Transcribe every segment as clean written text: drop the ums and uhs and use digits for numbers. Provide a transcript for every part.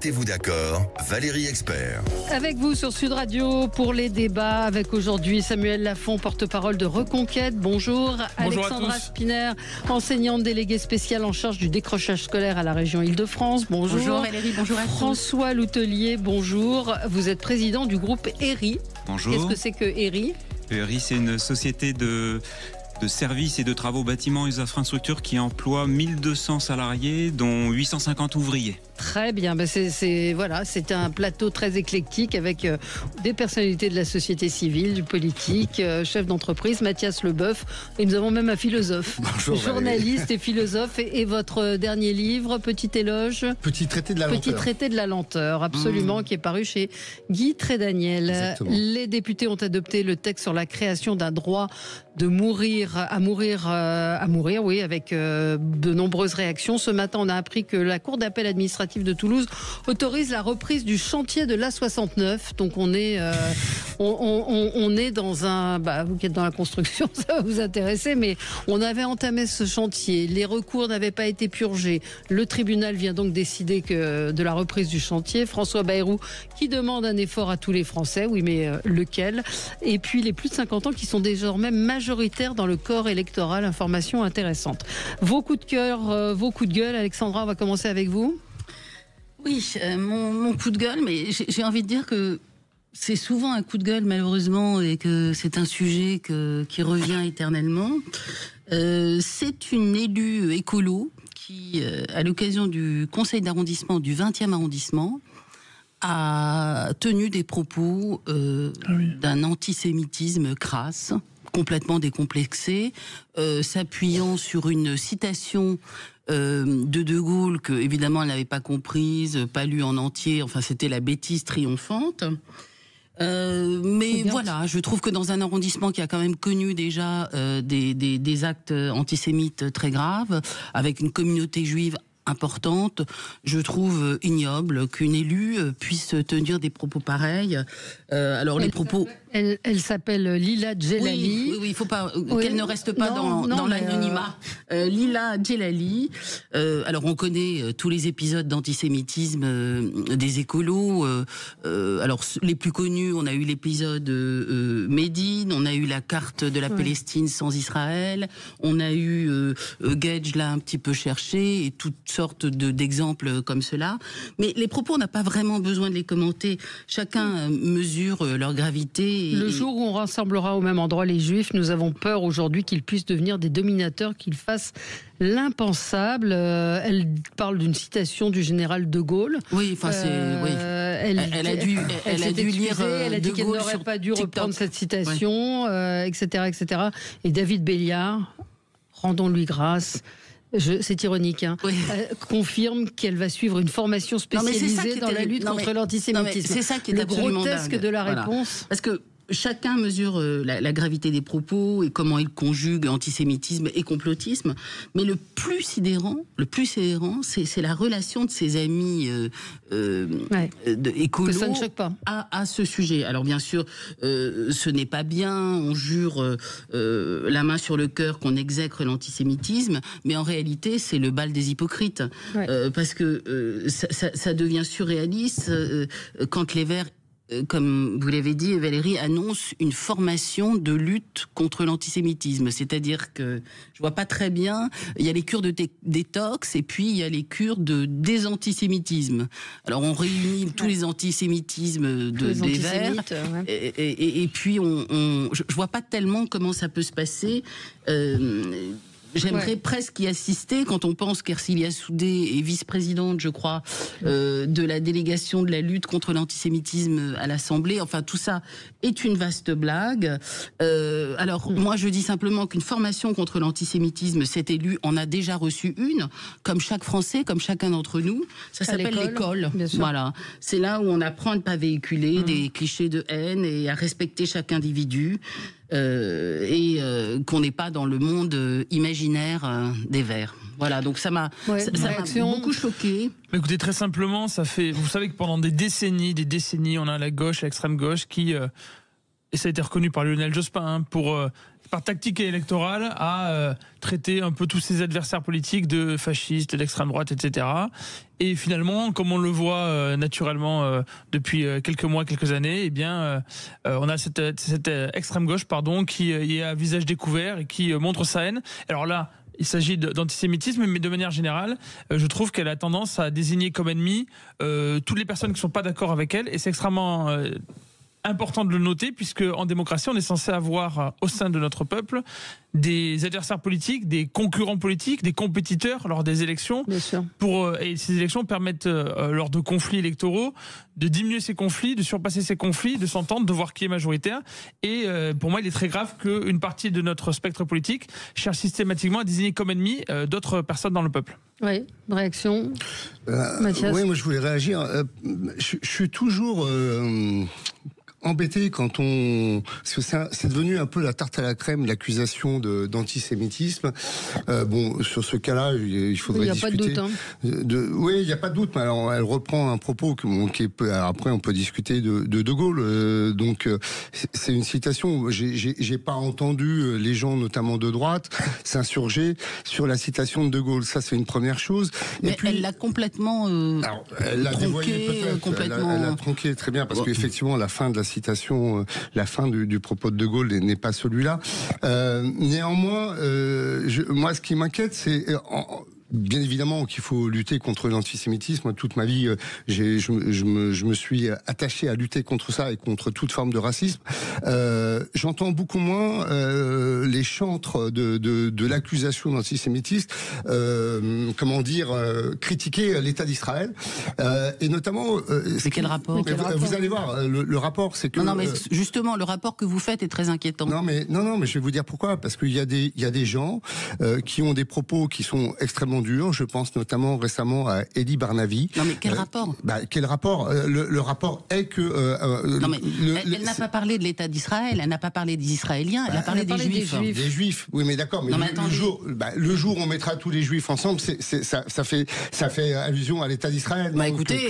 Mettez-vous d'accord, Valérie Expert. Avec vous sur Sud Radio pour les débats, avec aujourd'hui Samuel Lafont, porte-parole de Reconquête. Bonjour. Bonjour Alexandra à tous. Spinner, enseignante déléguée spéciale en charge du décrochage scolaire à la région Île-de-France. Bonjour. Bonjour Valérie, bonjour à tous. François Loutelier, bonjour. Vous êtes président du groupe ERI. Bonjour. Qu'est-ce que c'est que ERI ? ERI, c'est une société de services et de travaux bâtiments et infrastructures qui emploie 1200 salariés, dont 850 ouvriers. Très bien, c'est un plateau très éclectique avec des personnalités de la société civile, du politique, chef d'entreprise, Mathias Leboeuf, et nous avons même un philosophe. Bonjour, journaliste et philosophe, et votre dernier livre, Petit éloge, Petit traité de la lenteur. Petit traité de la lenteur, absolument, qui est paru chez Guy Trédaniel. Exactement. Les députés ont adopté le texte sur la création d'un droit de mourir, oui, avec de nombreuses réactions. Ce matin, on a appris que la Cour d'appel administrative de Toulouse autorise la reprise du chantier de l'A69. Donc on est dans un... vous qui êtes dans la construction, ça va vous intéresser, mais on avait entamé ce chantier. Les recours n'avaient pas été purgés. Le tribunal vient donc décider de la reprise du chantier. François Bayrou qui demande un effort à tous les Français. Oui, mais lequel ? Et puis les plus de 50 ans qui sont désormais majoritaires dans le corps électoral. Information intéressante. Vos coups de cœur, vos coups de gueule. Alexandra, on va commencer avec vous. Oui, mon coup de gueule, mais j'ai envie de dire que c'est souvent un coup de gueule malheureusement et que c'est un sujet qui revient éternellement. C'est une élue écolo qui, à l'occasion du conseil d'arrondissement du 20e arrondissement, a tenu des propos d'un antisémitisme crasse, complètement décomplexé, s'appuyant sur une citation de Gaulle que évidemment elle n'avait pas comprise, pas lue en entier. Enfin, c'était la bêtise triomphante. Mais voilà, je trouve que dans un arrondissement qui a quand même connu déjà des actes antisémites très graves, avec une communauté juive importante, je trouve ignoble qu'une élue puisse tenir des propos pareils. Alors les propos... Elle s'appelle Lila Djellali. Oui, il ne faut pas qu'elle ne reste pas dans l'anonymat. Lila Djellali. Alors on connaît tous les épisodes d'antisémitisme des écolos. Alors les plus connus, on a eu l'épisode Médine, on a eu la carte de la Palestine sans Israël, on a eu Gage l'a un petit peu cherché et toutes sortes d'exemples comme cela. Mais les propos, on n'a pas vraiment besoin de les commenter. Chacun mesure leur gravité. Le jour où on rassemblera au même endroit les Juifs, nous avons peur aujourd'hui qu'ils puissent devenir des dominateurs, qu'ils fassent l'impensable. Elle parle d'une citation du général de Gaulle. Oui, enfin elle a dû lire. Elle a dit qu'elle n'aurait pas dû reprendre cette citation, etc., etc. Et David Béliard, rendons-lui grâce. C'est ironique, confirme qu'elle va suivre une formation spécialisée dans la lutte contre l'antisémitisme. C'est ça qui est absolument dingue. Le grotesque de la réponse. Parce que chacun mesure la gravité des propos et comment il conjugue antisémitisme et complotisme. Mais le plus sidérant, c'est la relation de ses amis écolos ça ne choque pas. À ce sujet. Alors bien sûr, ce n'est pas bien, on jure la main sur le cœur qu'on exècre l'antisémitisme, mais en réalité, c'est le bal des hypocrites. Parce que ça devient surréaliste quand les Verts, comme vous l'avez dit, Valérie, annonce une formation de lutte contre l'antisémitisme. C'est-à-dire que je vois pas très bien. Il y a les cures de détox et puis il y a les cures de désantisémitisme. Alors on réunit tous les antisémitismes des Verts et puis je vois pas tellement comment ça peut se passer. J'aimerais presque y assister quand on pense qu'Ercilia Soudé est vice-présidente, je crois, de la délégation de la lutte contre l'antisémitisme à l'Assemblée. Enfin, tout ça est une vaste blague. Alors, moi, je dis simplement qu'une formation contre l'antisémitisme, cet élu en a déjà reçu une, comme chaque Français, comme chacun d'entre nous. Ça s'appelle l'école. Voilà. C'est là où on apprend à ne pas véhiculer des clichés de haine et à respecter chaque individu. Qu'on n'est pas dans le monde imaginaire des Verts. Voilà, donc ça m'a beaucoup choqué. Mais écoutez, très simplement, vous savez que pendant des décennies, on a la gauche, l'extrême gauche qui, et ça a été reconnu par Lionel Jospin, pour par tactique électorale, à traiter un peu tous ses adversaires politiques de fascistes, d'extrême droite, etc. Et finalement, comme on le voit naturellement depuis quelques mois, quelques années, eh bien, on a cette extrême gauche, qui est à visage découvert et qui montre sa haine. Alors là, il s'agit d'antisémitisme, mais de manière générale, je trouve qu'elle a tendance à désigner comme ennemis toutes les personnes qui ne sont pas d'accord avec elle, et c'est extrêmement important de le noter, puisque en démocratie, on est censé avoir au sein de notre peuple des adversaires politiques, des concurrents politiques, des compétiteurs lors des élections. Bien sûr. Et ces élections permettent, lors de conflits électoraux, de diminuer ces conflits, de surpasser ces conflits, de s'entendre, de voir qui est majoritaire. Et pour moi, il est très grave qu'une partie de notre spectre politique cherche systématiquement à désigner comme ennemis d'autres personnes dans le peuple. Oui, réaction. Mathias. Oui, moi je voulais réagir. Je suis toujours embêté quand parce que c'est devenu un peu la tarte à la crème, l'accusation d'antisémitisme. Bon, sur ce cas-là, il faudrait discuter. Il n'y a pas de doute. Oui, il n'y a pas de doute, mais alors elle reprend un propos qui est après on peut discuter de Gaulle. Donc c'est une citation. J'ai pas entendu les gens, notamment de droite, s'insurger sur la citation de Gaulle. Ça, c'est une première chose. Mais et puis, elle l'a complètement elle l'a dévoyé peut-être. complètement. Elle a tronqué très bien, parce qu'effectivement, la fin de la citation, la fin du propos de Gaulle n'est pas celui-là. Néanmoins, moi, ce qui m'inquiète, c'est bien évidemment qu'il faut lutter contre l'antisémitisme. Toute ma vie, je me suis attaché à lutter contre ça et contre toute forme de racisme. J'entends beaucoup moins les chantres de l'accusation d'antisémitisme, critiquer l'État d'Israël, et notamment. Mais quel rapport? Vous allez voir, le rapport, c'est que. Non, mais justement, le rapport que vous faites est très inquiétant. Non, mais je vais vous dire pourquoi. Parce qu'il y a des gens qui ont des propos qui sont extrêmement durs. Je pense notamment récemment à Elie Barnavi. Non, mais quel rapport? Quel rapport? Le rapport est que. Non, mais elle n'a pas parlé de l'État d'Israël. Elle n'a pas parlé des Israéliens. Elle a parlé des Juifs. Des Juifs. Oui, mais d'accord. Mais le jour où on mettra tous les Juifs ensemble, ça fait allusion à l'État d'Israël. Écoutez,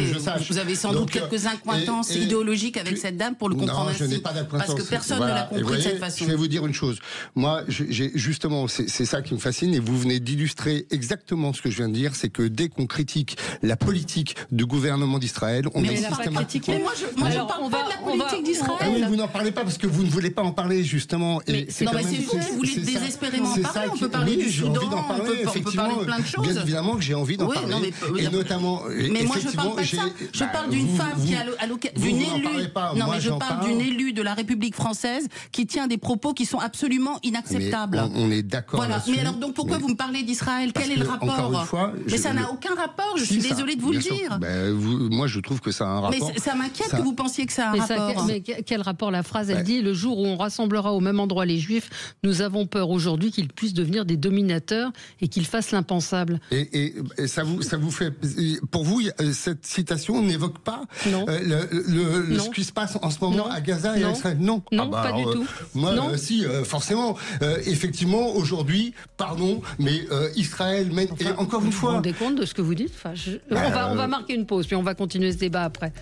vous avez sans doute quelques accointances idéologiques avec cette dame pour le comprendre ainsi. Non, je n'ai pas d'accointance. Parce que personne ne l'a compris de cette façon. Je vais vous dire une chose. Moi, justement, c'est ça qui me fascine, et vous venez d'illustrer exactement ce que je viens de dire, c'est que dès qu'on critique la politique du gouvernement d'Israël, on est systématiquement. Mais moi, je parle pas de la politique d'Israël. Mais vous n'en parlez pas parce que vous ne voulez pas en parler, justement. Et c'est vous qui voulez désespérément en parler. On peut parler du Soudan, on peut parler de plein de choses. Bien évidemment que j'ai envie d'en parler. Et notamment, mais moi, je parle pas de ça. Je parle d'une femme qui a d'une élue. Non, mais je parle d'une élue de la République française qui tient des propos qui sont absolument inacceptables. On est d'accord. Voilà. Mais alors, donc, pourquoi vous me parlez d'Israël? Quel est le rapport? Encore une fois, mais ça n'a aucun rapport. Je suis désolée de vous le dire. Moi, je trouve que ça a un rapport. Mais ça m'inquiète que vous pensiez que ça a un rapport. Mais quel rapport? La phrase, elle dit: le jour où on rassemblera au même endroit les Juifs, nous avons peur aujourd'hui qu'ils puissent devenir des dominateurs et qu'ils fassent l'impensable. Et ça vous fait, pour vous, cette citation n'évoque pas ce qui se passe en ce moment à Gaza et à Israël? Non, pas du tout. Moi, si, forcément, effectivement, aujourd'hui, pardon, mais Israël mène. Et encore une fois. Vous vous rendez compte de ce que vous dites? On va marquer une pause, puis on va continuer ce débat après.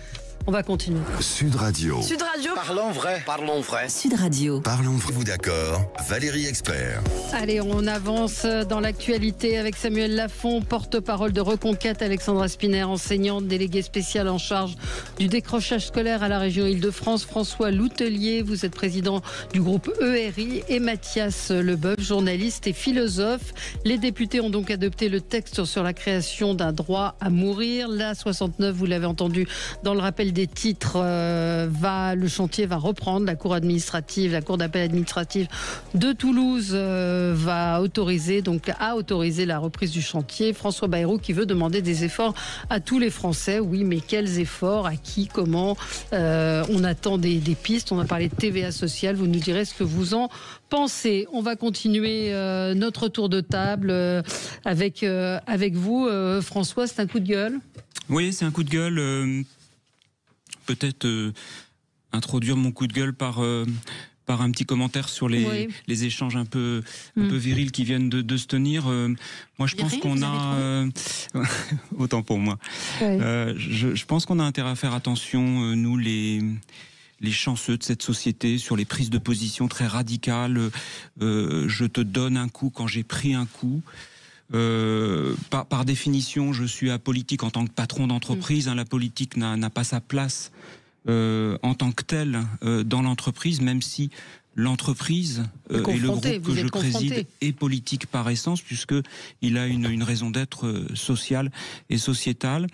On va continuer. Sud Radio. Sud Radio. Parlons vrai. Parlons vrai. Sud Radio. Parlons vrai. Vous d'accord? Valérie Expert. Allez, on avance dans l'actualité avec Samuel Lafont, porte-parole de Reconquête, Alexandra Spinner, enseignante, déléguée spéciale en charge du décrochage scolaire à la région Île-de-France, François Loutelier, vous êtes président du groupe ERI, et Mathias Leboeuf, journaliste et philosophe. Les députés ont donc adopté le texte sur la création d'un droit à mourir. La 69, vous l'avez entendu dans le rappel des titres, le chantier va reprendre. La cour d'appel administrative de Toulouse a autorisé la reprise du chantier. François Bayrou qui veut demander des efforts à tous les Français. Oui, mais quels efforts? À qui? Comment? On attend des pistes. On a parlé de TVA sociale. Vous nous direz ce que vous en pensez. On va continuer notre tour de table avec vous. François, c'est un coup de gueule? Oui, c'est un coup de gueule. Peut-être introduire mon coup de gueule par un petit commentaire sur les échanges un peu virils qui viennent de se tenir. Moi, je pense qu'on a autant pour moi. Oui. Je pense qu'on a intérêt à faire attention, nous les les chanceux de cette société, sur les prises de position très radicales. Je te donne un coup quand j'ai pris un coup. Par définition, je suis apolitique en tant que patron d'entreprise. La politique n'a pas sa place en tant que telle dans l'entreprise, même si l'entreprise et le groupe que je préside est politique par essence, puisqu'il a une raison d'être sociale et sociétale.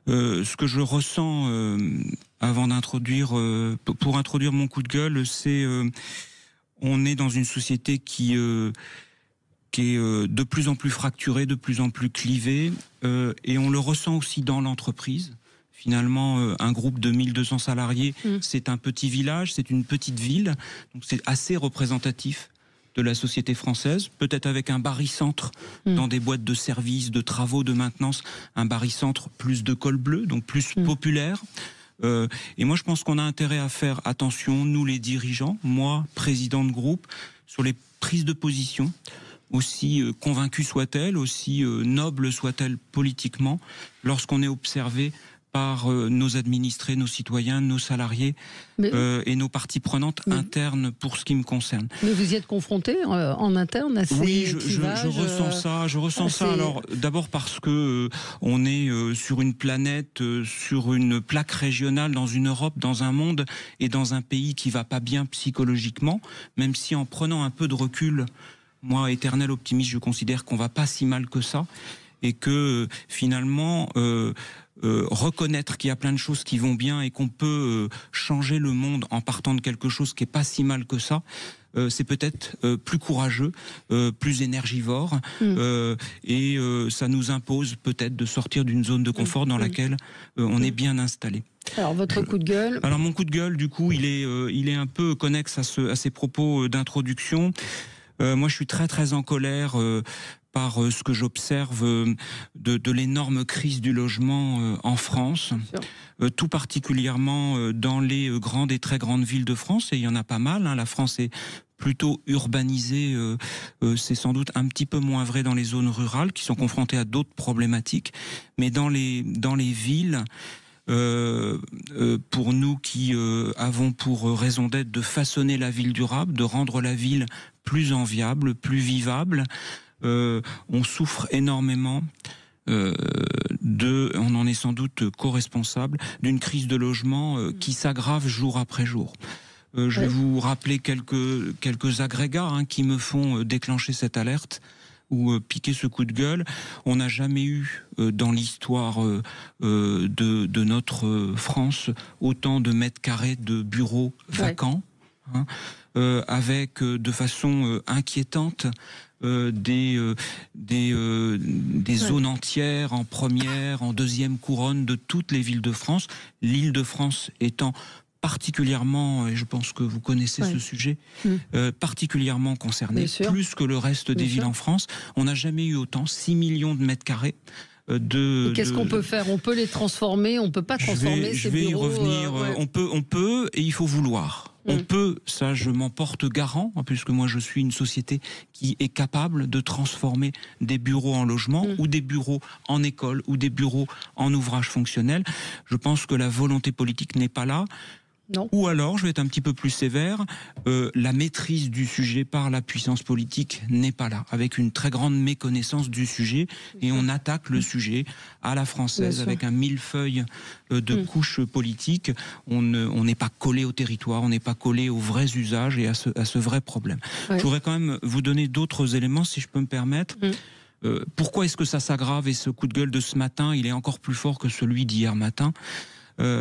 Ce que je ressens avant pour introduire mon coup de gueule, c'est on est dans une société qui est de plus en plus fracturée, de plus en plus clivée, et on le ressent aussi dans l'entreprise. Finalement, un groupe de 1200 salariés, c'est un petit village, c'est une petite ville, donc c'est assez représentatif de la société française, peut-être avec un barycentre dans des boîtes de services, de travaux, de maintenance, un barycentre plus de col bleu, donc plus populaire. Et moi, je pense qu'on a intérêt à faire attention, nous les dirigeants, moi, président de groupe, sur les prises de position, aussi convaincue soit-elle, aussi noble soit-elle politiquement, lorsqu'on est observé par nos administrés, nos citoyens, nos salariés et nos parties prenantes internes pour ce qui me concerne. Mais vous y êtes confronté en interne à ces clivages, je ressens ça. Alors d'abord parce que on est sur une planète, sur une plaque régionale, dans une Europe, dans un monde et dans un pays qui va pas bien psychologiquement, même si en prenant un peu de recul, moi, éternel optimiste, je considère qu'on va pas si mal que ça et que finalement reconnaître qu'il y a plein de choses qui vont bien et qu'on peut changer le monde en partant de quelque chose qui est pas si mal que ça, c'est peut-être plus courageux, plus énergivore, et ça nous impose peut-être de sortir d'une zone de confort dans laquelle on est bien installé. Alors votre coup de gueule. Alors mon coup de gueule, du coup, il est un peu connexe à ces propos d'introduction. Moi, je suis très très en colère par ce que j'observe de l'énorme crise du logement en France, tout particulièrement dans les grandes et très grandes villes de France, et il y en a pas mal. La France est plutôt urbanisée, c'est sans doute un petit peu moins vrai dans les zones rurales qui sont confrontées à d'autres problématiques, mais dans les villes, pour nous qui avons pour raison d'être de façonner la ville durable, de rendre la ville plus enviable, plus vivable, on souffre énormément on en est sans doute co-responsable, d'une crise de logement qui s'aggrave jour après jour. Je vais vous rappeler quelques agrégats qui me font déclencher cette alerte ou piquer ce coup de gueule. On n'a jamais eu dans l'histoire de notre France autant de mètres carrés de bureaux vacants, avec de façon inquiétante des zones entières en première, en deuxième couronne de toutes les villes de France. L'Île-de-France étant particulièrement, et je pense que vous connaissez ce sujet, particulièrement concerné, plus que le reste des villes en France. On n'a jamais eu autant, 6 millions de mètres carrés. Qu'est-ce qu'on peut faire ? On peut les transformer, on peut pas transformer ces bureaux. Je vais y revenir. On peut, et il faut vouloir. On peut, ça je m'en porte garant, puisque moi je suis une société qui est capable de transformer des bureaux en logements, ou des bureaux en école, ou des bureaux en ouvrages fonctionnels. Je pense que la volonté politique n'est pas là. Non. Ou alors, je vais être un petit peu plus sévère, la maîtrise du sujet par la puissance politique n'est pas là, avec une très grande méconnaissance du sujet, et on attaque le sujet à la française avec un millefeuille de couches politiques. On n'est pas collé au territoire, on n'est pas collé aux vrais usages et à ce vrai problème. Je voudrais quand même vous donner d'autres éléments, si je peux me permettre. Pourquoi est-ce que ça s'aggrave, et ce coup de gueule de ce matin, il est encore plus fort que celui d'hier matin?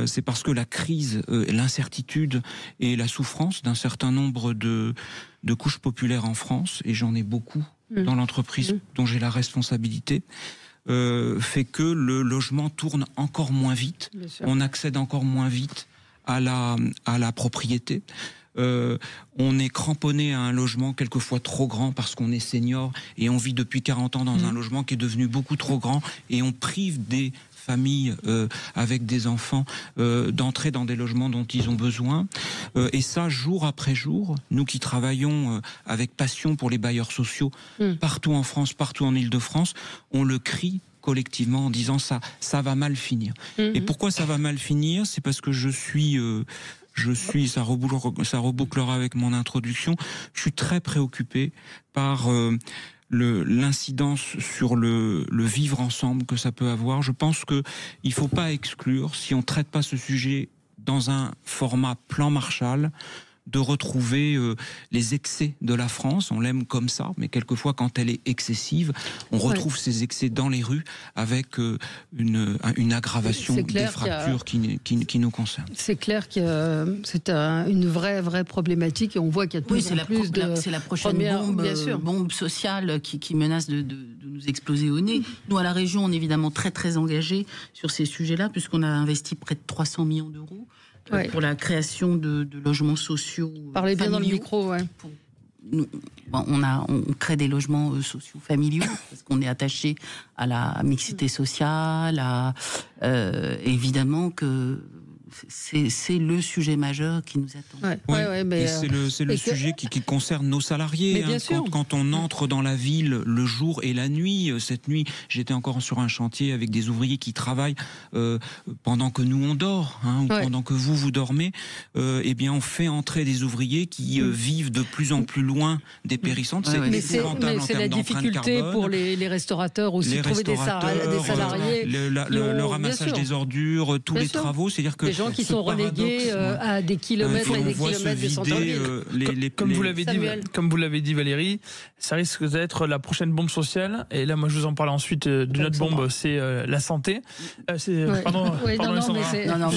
C'est parce que la crise, l'incertitude et la souffrance d'un certain nombre de couches populaires en France, et j'en ai beaucoup dans l'entreprise dont j'ai la responsabilité, fait que le logement tourne encore moins vite, on accède encore moins vite à la propriété. On est cramponné à un logement quelquefois trop grand parce qu'on est senior et on vit depuis 40 ans dans un logement qui est devenu beaucoup trop grand, et on prive des familles avec des enfants d'entrer dans des logements dont ils ont besoin. Et ça, jour après jour, nous qui travaillons avec passion pour les bailleurs sociaux partout en France, partout en Île-de-France, on le crie collectivement en disant ça va mal finir. Et pourquoi ça va mal finir? C'est parce que je suis, ça rebouclera avec mon introduction, je suis très préoccupé par l'incidence sur le vivre ensemble que ça peut avoir. Je pense qu'il ne faut pas exclure, si on ne traite pas ce sujet dans un format plan Marshall, de retrouver les excès de la France. On l'aime comme ça, mais quelquefois, quand elle est excessive, on retrouve ces excès dans les rues avec une aggravation des fractures qui nous concernent. C'est clair que c'est une vraie problématique et on voit qu'il y a de plus en plus de... C'est la prochaine bombe sociale qui menace de nous exploser au nez. Nous, à la région, on est évidemment très engagés sur ces sujets-là, puisqu'on a investi près de 300 millions d'euros pour la création de logements sociaux. Parlez bien dans le micro, on crée des logements sociaux familiaux parce qu'on est attaché à la mixité sociale, évidemment que c'est le sujet majeur qui nous attend. C'est le sujet qui concerne nos salariés. Quand on entre dans la ville le jour et la nuit, cette nuit, j'étais encore sur un chantier avec des ouvriers qui travaillent pendant que nous on dort, ou pendant que vous dormez. Eh bien, on fait entrer des ouvriers qui vivent de plus en plus loin des périscentres. C'est la difficulté pour les restaurateurs aussi, de trouver des salariés. Le ramassage des ordures, tous les travaux, c'est-à-dire que gens qui sont relégués à des kilomètres et des kilomètres des centres-villes. Comme vous l'avez dit Valérie, ça risque d'être la prochaine bombe sociale. Et là, moi, je vous en parle ensuite d'une autre bombe, c'est la santé. Pardon, mais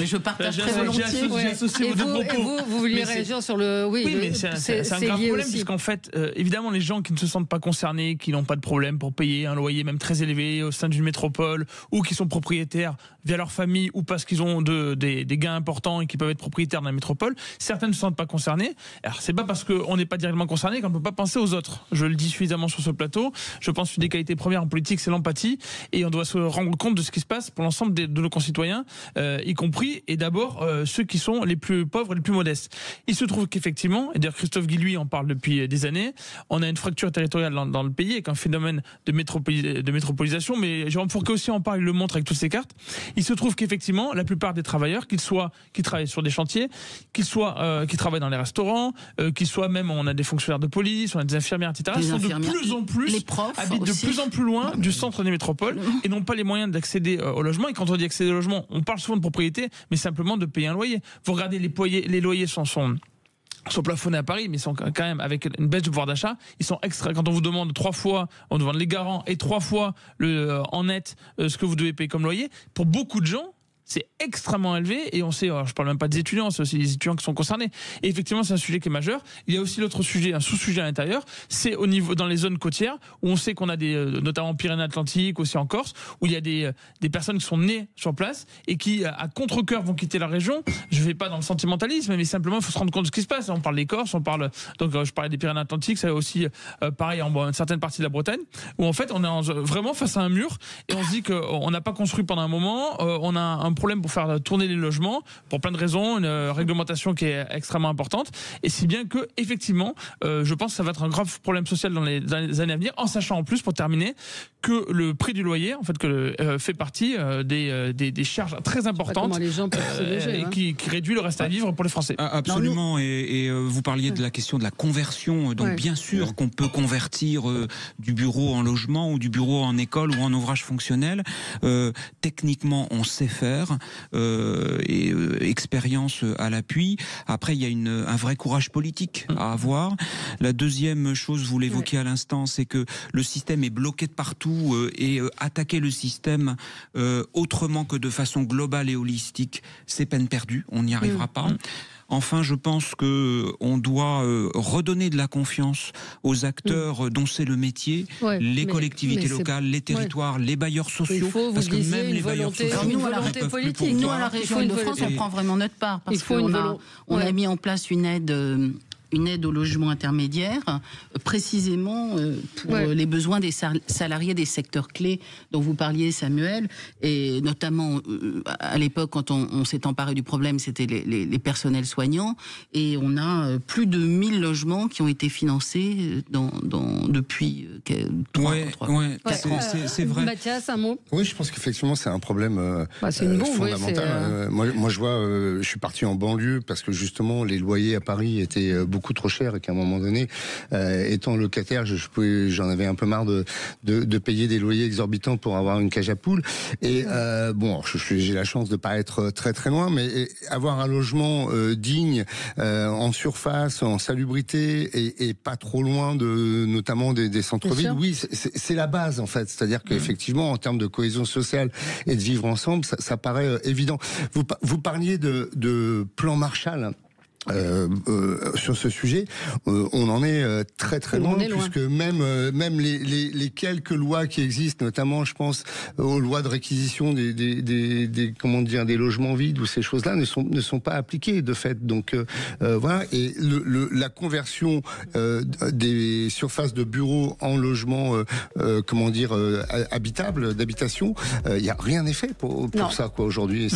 je partage très volontiers. J'ai associé vos deux propos. Vous vouliez réagir sur le... Oui, mais c'est un grave problème, puisqu'en fait, évidemment, les gens qui ne se sentent pas concernés, qui n'ont pas de problème pour payer un loyer même très élevé au sein d'une métropole, ou qui sont propriétaires via leur famille, ou parce qu'ils ont des gains importants et qui peuvent être propriétaires dans la métropole, certains ne se sentent pas concernés. Alors, c'est pas parce qu'on n'est pas directement concerné qu'on ne peut pas penser aux autres. Je le dis suffisamment sur ce plateau. Je pense qu'une des qualités premières en politique, c'est l'empathie, et on doit se rendre compte de ce qui se passe pour l'ensemble de nos concitoyens, y compris, et d'abord, ceux qui sont les plus pauvres et les plus modestes. Il se trouve qu'effectivement, et d'ailleurs Christophe Guilluy en parle depuis des années, on a une fracture territoriale dans le pays avec un phénomène de métropolisation, mais Jérôme Fourquet aussi en parle, il le montre avec toutes ses cartes. Il se trouve qu'effectivement, la plupart des travailleurs, qu'ils soient qui travaillent sur des chantiers, qu'ils soient qui travaillent dans les restaurants, qu'ils soient même, on a des fonctionnaires de police, on a des infirmières, etc. Sont de plus en plus, les profs habitent aussi. de plus en plus loin du centre des métropoles et n'ont pas les moyens d'accéder au logement. Et quand on dit accéder au logement, on parle souvent de propriété, mais simplement de payer un loyer. Vous regardez les loyers sont plafonnés à Paris, mais sont quand même avec une baisse du pouvoir d'achat. Ils sont extra. Quand on vous demande 3 fois, on demande les garants et 3 fois en net ce que vous devez payer comme loyer. Pour beaucoup de gens, c'est extrêmement élevé et on sait, alors je parle même pas des étudiants, c'est aussi les étudiants qui sont concernés. Et effectivement, c'est un sujet qui est majeur. Il y a aussi l'autre sujet, un sous-sujet à l'intérieur, c'est au niveau dans les zones côtières où on sait qu'on a notamment Pyrénées-Atlantiques, aussi en Corse, où il y a des personnes qui sont nées sur place et qui, à contre-cœur, vont quitter la région. Je vais pas dans le sentimentalisme, mais simplement, il faut se rendre compte de ce qui se passe. On parle des Corses, donc je parlais des Pyrénées-Atlantiques, c'est aussi pareil en certaines parties de la Bretagne, où en fait, on est vraiment face à un mur et on se dit qu'on n'a pas construit pendant un moment, on a un problème pour faire tourner les logements pour plein de raisons, une réglementation qui est extrêmement importante, et si bien que effectivement je pense que ça va être un grave problème social dans les années à venir, en sachant en plus, pour terminer, que le prix du loyer en fait fait partie des charges très importantes et qui réduit le reste à vivre pour les Français. Absolument. Et vous parliez de la question de la conversion, donc bien sûr qu'on peut convertir du bureau en logement ou du bureau en école ou en ouvrage fonctionnel. Techniquement on sait faire, et expérience à l'appui. Après, il y a un vrai courage politique à avoir. La deuxième chose, vous l'évoquiez à l'instant, c'est que le système est bloqué de partout, et attaquer le système autrement que de façon globale et holistique, c'est peine perdue. On n'y arrivera pas. Enfin, je pense qu'on doit redonner de la confiance aux acteurs dont c'est le métier, les collectivités locales, les territoires, les bailleurs sociaux, parce que même les bailleurs sociaux... Nous, à la région de France, on prend vraiment notre part, parce qu'on a mis en place une aide une aide au logement intermédiaire, précisément pour les besoins des salariés des secteurs clés dont vous parliez, Samuel, et notamment à l'époque quand on s'est emparé du problème, c'était les personnels soignants, et on a plus de 1000 logements qui ont été financés depuis 3 ans. C'est vrai. Mathias, un mot? Oui, je pense qu'effectivement c'est un problème c'est une bombe, fondamental. Moi je vois, je suis parti en banlieue parce que justement les loyers à Paris étaient beaucoup trop chers et qu'à un moment donné, étant locataire, j'en avais un peu marre de payer des loyers exorbitants pour avoir une cage à poules. Et j'ai la chance de pas être très très loin, mais avoir un logement digne, en surface, en salubrité et pas trop loin notamment des centres-villes, oui, c'est la base en fait. C'est-à-dire qu'effectivement, en termes de cohésion sociale et de vivre ensemble, ça paraît évident. Vous parliez de plan Marshall. Sur ce sujet, on en est très très loin, puisque même les quelques lois qui existent, notamment je pense aux lois de réquisition des logements vides ou ces choses-là ne sont pas appliquées de fait. Donc voilà, et la conversion des surfaces de bureaux en logements habitables, d'habitation, il y a rien n'est fait pour ça quoi aujourd'hui.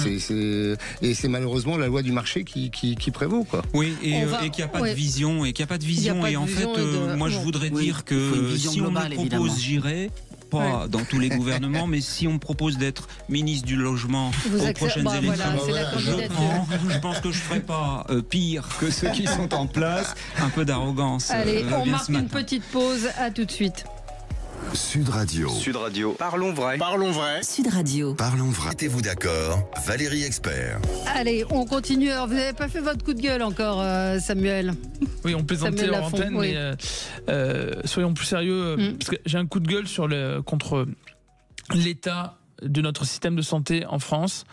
Et c'est malheureusement la loi du marché qui prévaut quoi. Oui, et qu'il n'y a pas de vision, et en fait, moi je voudrais dire que si on me propose, j'irai. Pas dans tous les gouvernements, mais si on me propose d'être ministre du logement aux prochaines élections, je pense que je ne ferai pas pire que ceux qui sont en place. Un peu d'arrogance. Allez, on marque une petite pause, à tout de suite. Sud Radio. Sud Radio. Parlons vrai. Parlons vrai. Sud Radio. Parlons vrai. Êtes-vous d'accord? Valérie Expert. Allez, on continue. Alors, vous n'avez pas fait votre coup de gueule encore, Samuel? Oui, on plaisantait en antenne, mais soyons plus sérieux. Parce que j'ai un coup de gueule contre l'état de notre système de santé en France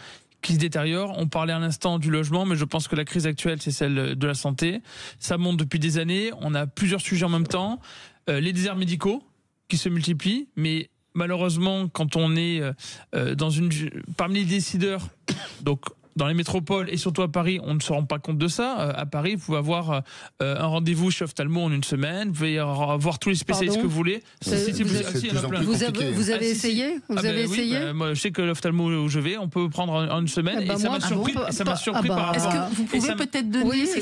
qui se détériore. On parlait à l'instant du logement, mais je pense que la crise actuelle, c'est celle de la santé. Ça monte depuis des années. On a plusieurs sujets en même temps. Les déserts médicaux qui se multiplient, mais malheureusement, quand on est parmi les décideurs, donc dans les métropoles et surtout à Paris, on ne se rend pas compte de ça. À Paris, vous pouvez avoir un rendez-vous chez ophtalmo en une semaine, vous pouvez voir tous les spécialistes que vous voulez. Vous avez essayé? Moi, je sais que l'ophtalmo où je vais, on peut prendre en une semaine, et ça m'a surpris par rapport. Est-ce que vous pouvez peut-être donner ses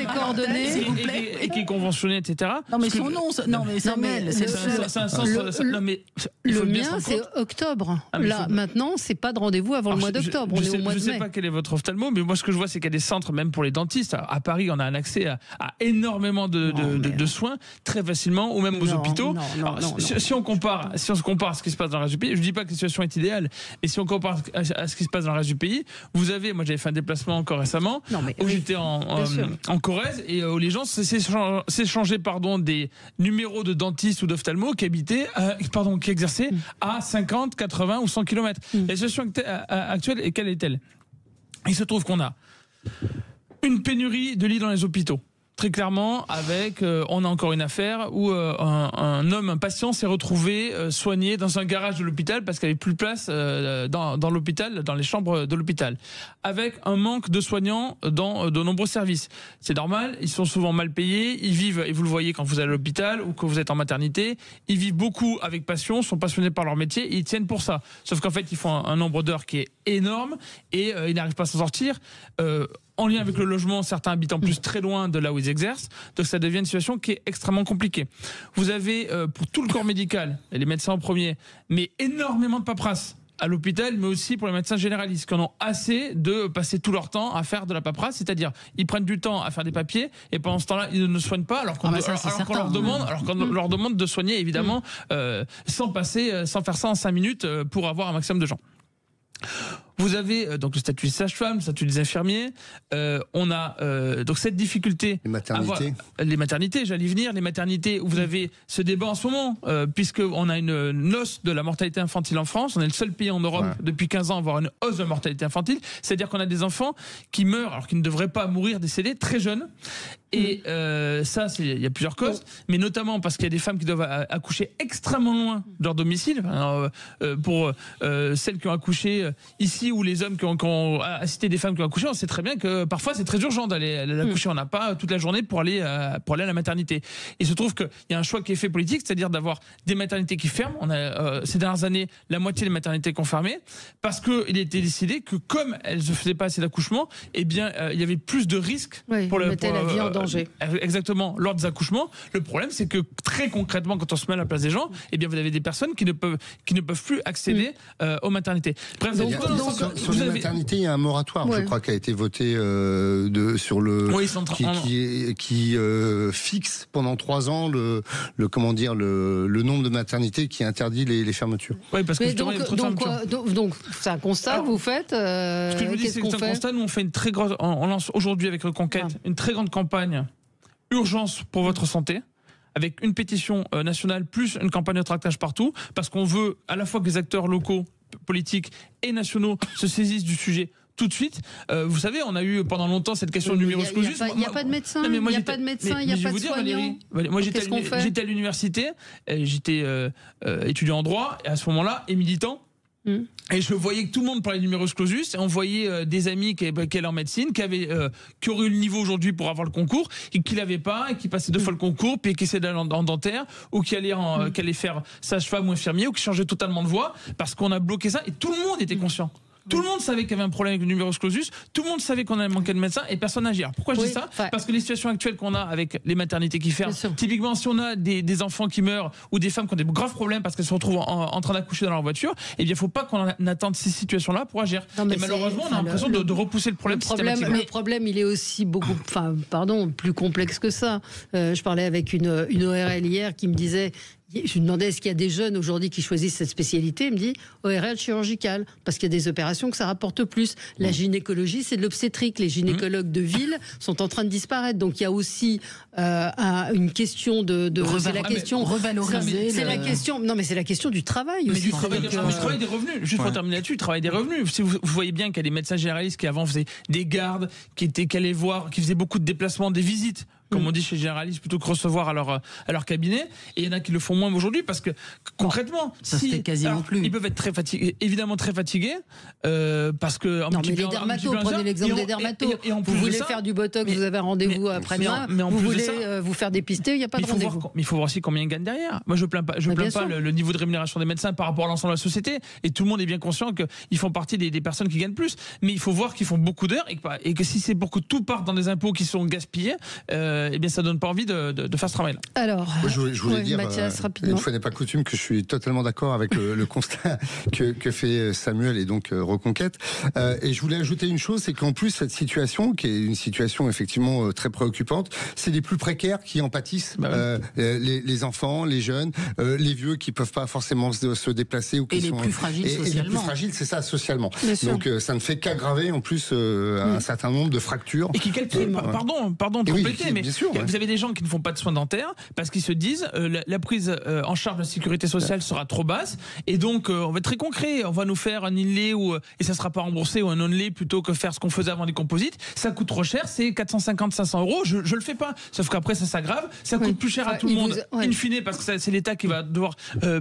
coordonnées, s'il vous plaît, et qui est conventionné, etc. Non, mais son nom, Samuel, c'est un sens. Le mien, c'est octobre. Là, maintenant, c'est pas de rendez-vous avant le mois d'octobre. On est au mois de mai. Je sais pas quel est votre ophtalmo, mais moi ce que je vois, c'est qu'il y a des centres même pour les dentistes. À Paris, on a un accès à énormément de soins très facilement, ou même aux hôpitaux. Si on se compare à ce qui se passe dans le reste du pays, je dis pas que la situation est idéale, mais si on compare à ce qui se passe dans le reste du pays, moi j'avais fait un déplacement encore récemment où j'étais en Corrèze, et où les gens s'échangeaient des numéros de dentistes ou d'ophtalmo qui exerçaient à 50, 80 ou 100 km. La situation actuelle, quelle est-elle? Il se trouve qu'on a une pénurie de lits dans les hôpitaux. Très clairement, on a encore une affaire où un patient s'est retrouvé soigné dans un garage de l'hôpital parce qu'il n'y avait plus de place dans l'hôpital, dans les chambres de l'hôpital, avec un manque de soignants dans de nombreux services. C'est normal, ils sont souvent mal payés, ils vivent, et vous le voyez quand vous allez à l'hôpital ou quand vous êtes en maternité, ils vivent beaucoup avec passion, sont passionnés par leur métier et ils tiennent pour ça. Sauf qu'en fait, ils font un nombre d'heures qui est énorme et ils n'arrivent pas à s'en sortir. En lien avec le logement, certains habitent en plus très loin de là où ils exercent, donc ça devient une situation qui est extrêmement compliquée. Vous avez pour tout le corps médical, et les médecins en premier, mais énormément de paperasse à l'hôpital, mais aussi pour les médecins généralistes qui en ont assez de passer tout leur temps à faire de la paperasse, c'est-à-dire ils prennent du temps à faire des papiers et pendant ce temps-là ils ne soignent pas alors qu'on leur demande de soigner évidemment sans faire ça en 5 minutes pour avoir un maximum de gens. Vous avez donc le statut des sages-femmes, le statut des infirmiers. On a donc cette difficulté. Les maternités, j'allais y venir. Les maternités, où vous avez ce débat en ce moment, puisqu'on a une hausse de la mortalité infantile en France. On est le seul pays en Europe depuis 15 ans à avoir une hausse de la mortalité infantile. C'est-à-dire qu'on a des enfants qui meurent alors qu'ils ne devraient pas mourir décédés très jeunes. Et il y a plusieurs causes, mais notamment parce qu'il y a des femmes qui doivent accoucher extrêmement loin de leur domicile. Pour celles qui ont accouché ici ici où les hommes qui ont assisté des femmes qui ont accouché, on sait très bien que parfois c'est très urgent d'aller accoucher. On n'a pas toute la journée pour aller à la maternité. Il se trouve qu'il y a un choix qui est fait politique, c'est-à-dire d'avoir des maternités qui ferment. On a ces dernières années la moitié des maternités qui ont fermé parce qu'il était décidé que comme elles ne faisaient pas assez d'accouchements, eh bien il y avait plus de risques pour la vie en danger. Exactement, lors des accouchements. Le problème, c'est que très concrètement, quand on se met à la place des gens, eh bien vous avez des personnes qui ne peuvent plus accéder aux maternités. Bref, sur les maternités, il y a un moratoire, je crois, qui a été voté sur le qui fixe pendant 3 ans le nombre de maternités qui interdit les fermetures. Oui, parce que donc c'est un constat que vous faites. Ce que je vous dis, c'est que c'est un constat. Nous, on fait une très grosse. On lance aujourd'hui avec Reconquête une très grande campagne urgence pour votre santé, avec une pétition nationale plus une campagne de tractage partout, parce qu'on veut à la fois que les acteurs locaux, politiques et nationaux se saisissent du sujet tout de suite. Vous savez, on a eu pendant longtemps cette question du numerus clausus. Il n'y a pas de médecin, il n'y a pas de médecin, il n'y a pas de soignant. Moi, j'étais à l'université, j'étais étudiant en droit, et à ce moment-là, et militant. Et je voyais que tout le monde parlait du numerus clausus, et on voyait des amis qui allaient en médecine, qui auraient eu le niveau aujourd'hui pour avoir le concours, et qui l'avaient pas, et qui passaient 2 fois le concours, puis qui essayaient d'aller en dentaire, ou qui allaient faire sage-femme ou infirmier, ou qui changeaient totalement de voie, parce qu'on a bloqué ça, et tout le monde était conscient. Tout le monde savait qu'il y avait un problème avec le numerus clausus, tout le monde savait qu'on allait manquer de médecins et personne n'agit. Pourquoi je dis ça ? Parce que les situations actuelles qu'on a avec les maternités qui ferment, typiquement si on a des enfants qui meurent ou des femmes qui ont des graves problèmes parce qu'elles se retrouvent en train d'accoucher dans leur voiture, eh bien il ne faut pas qu'on attende ces situations-là pour agir. Et malheureusement, on a l'impression de repousser le problème systématiquement. Le problème, il est aussi plus complexe que ça. Je parlais avec une ORL hier qui me disait... Je lui demandais est-ce qu'il y a des jeunes aujourd'hui qui choisissent cette spécialité. Il me dit ORL chirurgicale, parce qu'il y a des opérations que ça rapporte plus. La gynécologie, c'est de l'obstétrique. Les gynécologues de ville sont en train de disparaître. Donc il y a aussi une question c'est la question revaloriser. C'est la question. Non, mais c'est la question du travail aussi. Du travail des revenus. Juste pour terminer là-dessus, le travail des revenus. Si vous voyez bien qu'il y a des médecins généralistes qui avant faisaient des gardes, qui faisaient beaucoup de déplacements, des visites, comme on dit chez généralistes, plutôt que recevoir à leur cabinet. Et il y en a qui le font moins aujourd'hui parce que concrètement, ils peuvent être évidemment très fatigués parce que. Non, mais les dermatos, prenez l'exemple des dermatos. Vous voulez faire du botox, vous avez un rendez-vous après-demain. Vous voulez vous faire dépister, il n'y a pas de rendez-vous. Mais il faut voir aussi combien ils gagnent derrière. Moi, je plains pas le niveau de rémunération des médecins par rapport à l'ensemble de la société. Et tout le monde est bien conscient qu'ils font partie des personnes qui gagnent plus. Mais il faut voir qu'ils font beaucoup d'heures et que si c'est pour que tout parte dans des impôts qui sont gaspillés. Eh bien, ça donne pas envie de faire ce travail-là. Alors, je voulais dire, Mathias, rapidement. Une fois n'est pas coutume, que je suis totalement d'accord avec le constat que fait Samuel et donc Reconquête. Et je voulais ajouter une chose, c'est qu'en plus cette situation, qui est une situation effectivement très préoccupante, c'est les plus précaires qui en pâtissent. Les enfants, les jeunes, les vieux qui peuvent pas forcément se déplacer ou qui sont les plus fragiles socialement. Et les plus fragiles, c'est ça socialement. Donc ça ne fait qu'aggraver en plus un certain nombre de fractures. Et qui calculent. Pardon de compléter, mais vous avez des gens qui ne font pas de soins dentaires parce qu'ils se disent la prise en charge de la sécurité sociale sera trop basse et donc on va être très concret, on va nous faire un inlay et ça sera pas remboursé ou un onlay plutôt que faire ce qu'on faisait avant les composites, ça coûte trop cher, c'est 450-500 euros, je le fais pas, sauf qu'après ça s'aggrave, ça coûte plus cher à tout le monde in fine parce que c'est l'État qui va devoir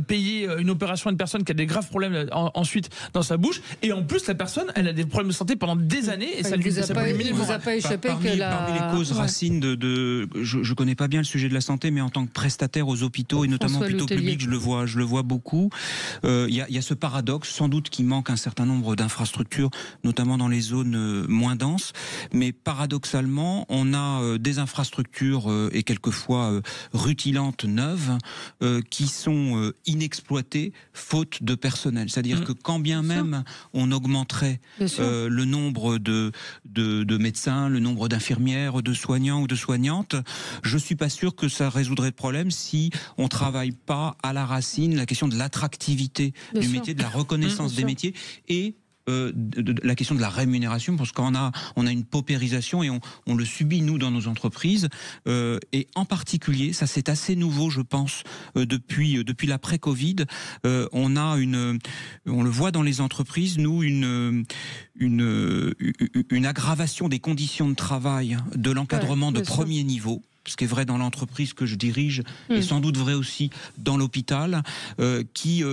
payer une opération à une personne qui a des graves problèmes ensuite dans sa bouche et en plus la personne elle a des problèmes de santé pendant des années et ça lui vous a pas échappé parmi les causes racines je connais pas bien le sujet de la santé, mais en tant que prestataire aux hôpitaux et notamment hôpitaux publics, je le vois beaucoup. Il y a ce paradoxe, sans doute qu'il manque un certain nombre d'infrastructures, notamment dans les zones moins denses, mais paradoxalement, on a des infrastructures et quelquefois rutilantes neuves qui sont inexploitées faute de personnel. C'est-à-dire que quand bien même on augmenterait le nombre de médecins, le nombre d'infirmières, de soignants ou de soignantes, je suis pas sûr que ça résoudrait le problème si on travaille pas à la racine la question de l'attractivité du métier, de la reconnaissance des métiers et de la question de la rémunération, parce qu'on a une paupérisation et on le subit nous dans nos entreprises et en particulier, ça c'est assez nouveau je pense depuis l'après-Covid, on le voit dans les entreprises, nous une aggravation des conditions de travail de l'encadrement de premier niveau. ce qui est vrai dans l'entreprise que je dirige, et sans doute vrai aussi dans l'hôpital, qui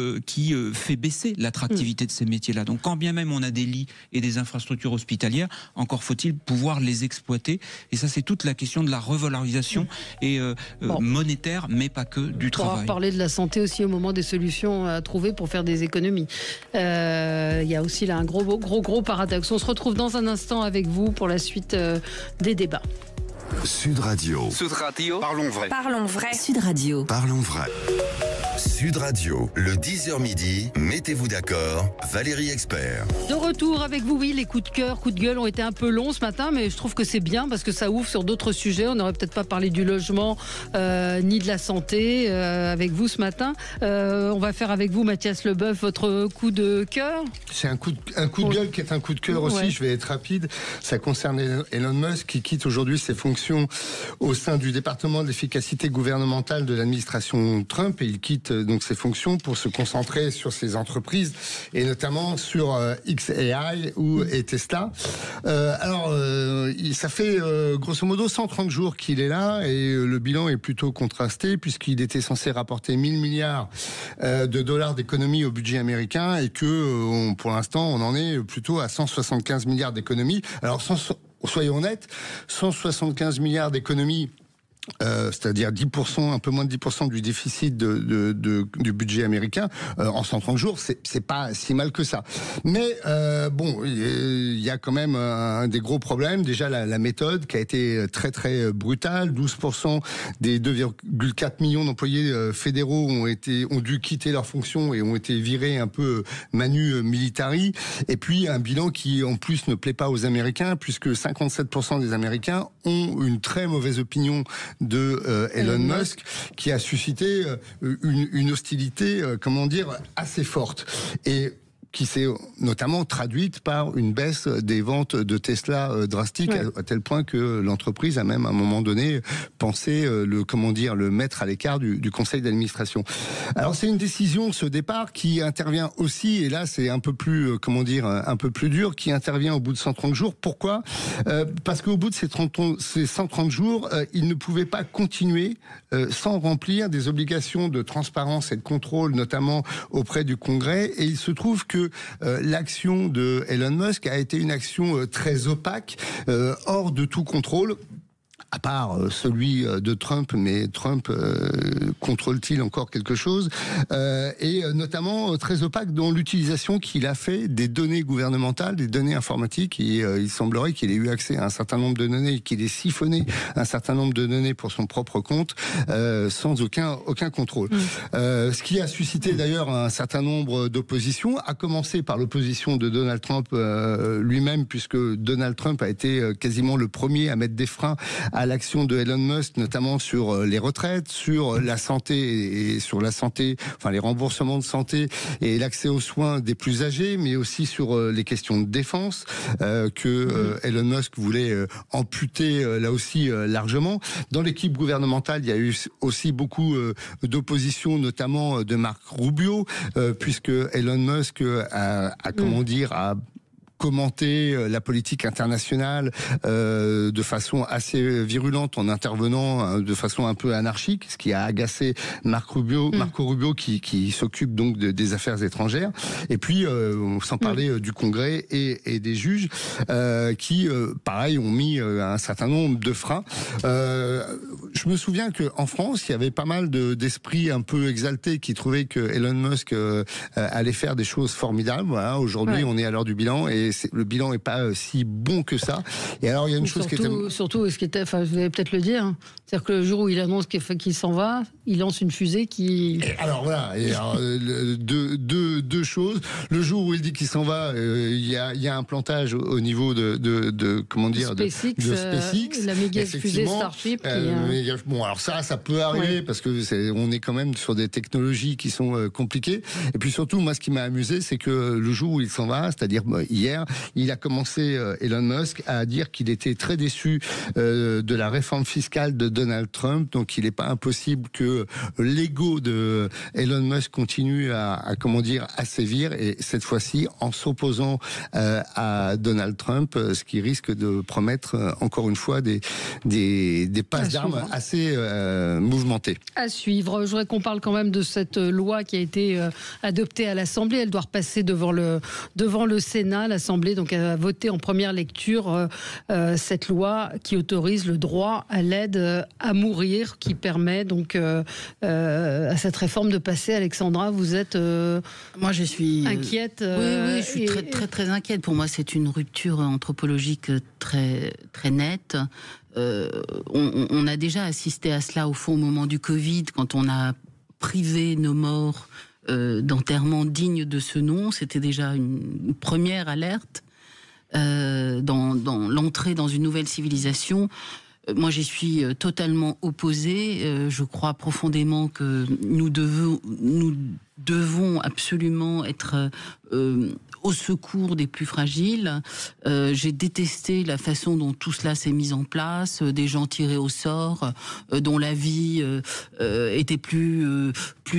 fait baisser l'attractivité de ces métiers-là. Donc quand bien même on a des lits et des infrastructures hospitalières, encore faut-il pouvoir les exploiter. Et ça, c'est toute la question de la revalorisation et monétaire, mais pas que, du travail. On va parler de la santé aussi au moment des solutions à trouver pour faire des économies. Il y a aussi là un gros paradoxe. On se retrouve dans un instant avec vous pour la suite des débats. Sud Radio. Sud Radio. Parlons vrai. Parlons vrai. Sud Radio. Parlons vrai. Sud Radio, le 10h midi, mettez-vous d'accord, Valérie Expert. De retour avec vous, oui, les coups de cœur, coups de gueule ont été un peu longs ce matin, mais je trouve que c'est bien parce que ça ouvre sur d'autres sujets. On n'aurait peut-être pas parlé du logement ni de la santé avec vous ce matin. On va faire avec vous, Mathias Leboeuf, votre coup de cœur. C'est un coup de gueule qui est un coup de cœur aussi, je vais être rapide. Ça concerne Elon Musk qui quitte aujourd'hui ses fonctions au sein du département de l'efficacité gouvernementale de l'administration Trump, et il quitte donc ses fonctions pour se concentrer sur ses entreprises et notamment sur xAI et Tesla. Ça fait grosso modo 130 jours qu'il est là et le bilan est plutôt contrasté puisqu'il était censé rapporter 1000 milliards de dollars d'économies au budget américain et que pour l'instant on en est plutôt à 175 milliards d'économies. Alors soyons honnêtes, 175 milliards d'économies, c'est-à-dire 10%, un peu moins de 10% du déficit du budget américain en 130 jours, c'est pas si mal que ça. Mais il y a quand même des gros problèmes. Déjà la méthode qui a été très très brutale. 12% des 2,4 millions d'employés fédéraux ont dû quitter leurs fonctions et ont été virés un peu manu militari. Et puis un bilan qui en plus ne plaît pas aux Américains puisque 57% des Américains ont une très mauvaise opinion de Elon Musk, qui a suscité une hostilité, assez forte. Et qui s'est notamment traduite par une baisse des ventes de Tesla drastique, à tel point que l'entreprise a même à un moment donné pensé le mettre à l'écart du conseil d'administration. Alors c'est une décision, ce départ, qui intervient aussi, et là c'est un peu plus dur, qui intervient au bout de 130 jours. Pourquoi ? Parce qu'au bout de ces 130 jours, il ne pouvait pas continuer sans remplir des obligations de transparence et de contrôle, notamment auprès du Congrès, et il se trouve que l'action de Elon Musk a été une action très opaque, hors de tout contrôle. À part celui de Trump, mais Trump contrôle-t-il encore quelque chose ? Et notamment très opaque dans l'utilisation qu'il a fait des données gouvernementales, des données informatiques. Et, il semblerait qu'il ait eu accès à un certain nombre de données, qu'il ait siphonné un certain nombre de données pour son propre compte, sans aucun contrôle. Ce qui a suscité d'ailleurs un certain nombre d'oppositions, à commencer par l'opposition de Donald Trump lui-même, puisque Donald Trump a été quasiment le premier à mettre des freins à l'action de Elon Musk, notamment sur les retraites, sur la santé les remboursements de santé et l'accès aux soins des plus âgés, mais aussi sur les questions de défense que Elon Musk voulait amputer là aussi largement. Dans l'équipe gouvernementale, il y a eu aussi beaucoup d'opposition, notamment de Marco Rubio, puisque Elon Musk a commenter la politique internationale de façon assez virulente en intervenant de façon un peu anarchique, ce qui a agacé Marco Rubio qui s'occupe donc des affaires étrangères. Et puis, sans parler du Congrès et des juges qui, pareil, ont mis un certain nombre de freins. Je me souviens qu'en France, il y avait pas mal d'esprits un peu exaltés qui trouvaient que Elon Musk allait faire des choses formidables. Voilà, aujourd'hui, on est à l'heure du bilan et le bilan n'est pas si bon que ça. Et alors, il y a une chose qui était... Surtout, je vais peut-être le dire, c'est-à-dire que le jour où il annonce qu'il s'en va, il lance une fusée qui... Et alors voilà, deux choses. Le jour où il dit qu'il s'en va, il y a un plantage au niveau de SpaceX, la méga fusée Starship. Bon, alors ça peut arriver parce que on est quand même sur des technologies qui sont compliquées. Et puis surtout, moi, ce qui m'a amusé, c'est que le jour où il s'en va, c'est-à-dire hier, hier, il a commencé, Elon Musk, à dire qu'il était très déçu de la réforme fiscale de Donald Trump. Donc il n'est pas impossible que l'ego de Elon Musk continue à sévir, et cette fois-ci en s'opposant à Donald Trump, ce qui risque de promettre encore une fois des passes d'armes assez mouvementées. À suivre. Je voudrais qu'on parle quand même de cette loi qui a été adoptée à l'Assemblée. Elle doit repasser devant le Sénat. L'Assemblée donc a voté en première lecture cette loi qui autorise le droit à l'aide à mourir, qui permet donc à cette réforme de passer. Alexandra, vous êtes moi je suis inquiète. Oui, je suis très inquiète. Pour moi, c'est une rupture anthropologique très très nette. On a déjà assisté à cela au fond au moment du Covid, quand on a privé nos morts d'enterrement digne de ce nom. C'était déjà une première alerte dans l'entrée dans une nouvelle civilisation. Moi, j'y suis totalement opposée. Je crois profondément que nous devons absolument être au secours des plus fragiles. J'ai détesté la façon dont tout cela s'est mis en place, des gens tirés au sort, dont la vie était plus